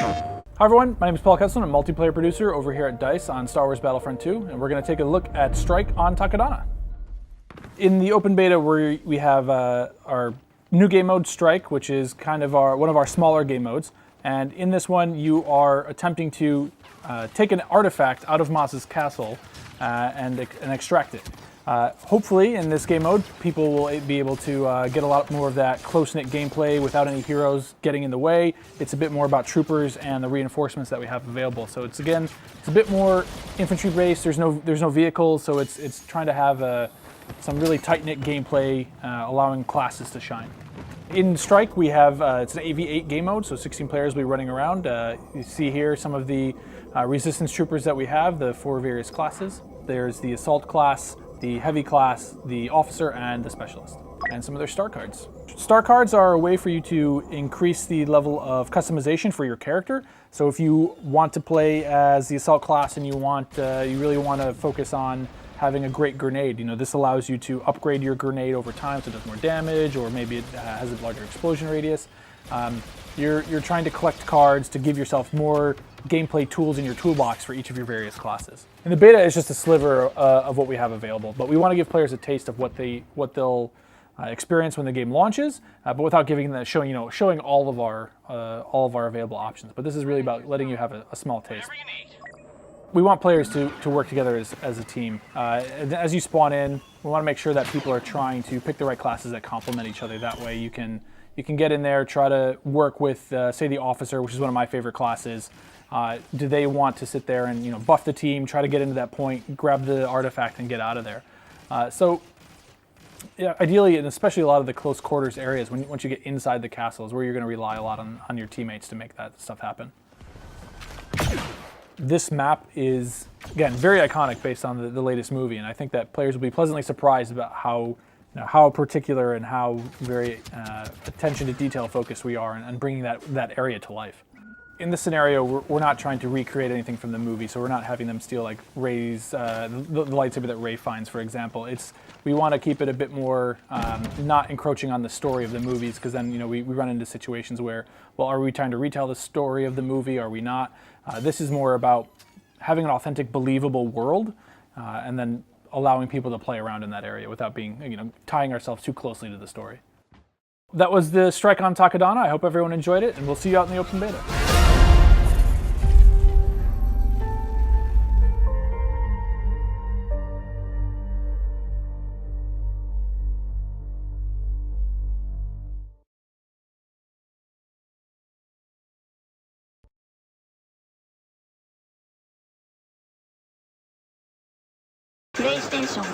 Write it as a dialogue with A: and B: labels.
A: Hi everyone, my name is Paul Kesselman, a multiplayer producer over here at DICE on Star Wars Battlefront 2, and we're going to take a look at Strike on Takodana. In the open beta, we have our new game mode, Strike, which is kind of one of our smaller game modes. And in this one, you are attempting to take an artifact out of Maz's castle and extract it. Hopefully, in this game mode, people will be able to get a lot more of that close-knit gameplay without any heroes getting in the way. It's a bit more about troopers and the reinforcements that we have available. So it's a bit more infantry-based. There's no vehicles, so it's trying to have some really tight-knit gameplay, allowing classes to shine. In Strike, we have it's an 8v8 game mode, so 16 players will be running around. You see here some of the resistance troopers that we have, the 4 various classes. There's the assault class, the heavy class, the officer, and the specialist, and some of their star cards. Star cards are a way for you to increase the level of customization for your character. So if you want to play as the assault class and you really want to focus on having a great grenade, this allows you to upgrade your grenade over time so it does more damage, or maybe it has a larger explosion radius. You're trying to collect cards to give yourself more gameplay tools in your toolbox for each of your various classes. And the beta is just a sliver of what we have available, but we want to give players a taste of what they'll experience when the game launches, but without giving them showing all of our available options. But this is really about letting you have a small taste. We want players to work together as a team. As you spawn in, we want to make sure that people are trying to pick the right classes that complement each other. That way you can get in there, try to work with, say, the officer, which is one of my favorite classes. Do they want to sit there and buff the team, try to get into that point, grab the artifact, and get out of there? Yeah, ideally, and especially a lot of the close quarters areas, once you get inside the castle, is where you're going to rely a lot on your teammates to make that stuff happen. This map is, again, very iconic based on the latest movie, and I think that players will be pleasantly surprised about how particular and how very attention to detail focused we are in bringing that area to life. In this scenario, we're not trying to recreate anything from the movie, so we're not having them steal like Rey's, the lightsaber that Rey finds, for example. We want to keep it a bit more not encroaching on the story of the movies, because then we run into situations where, well, are we trying to retell the story of the movie? Are we not? This is more about having an authentic, believable world, and then allowing people to play around in that area without being, tying ourselves too closely to the story. That was the Strike on Takodana. I hope everyone enjoyed it, and we'll see you out in the open beta.
B: PlayStation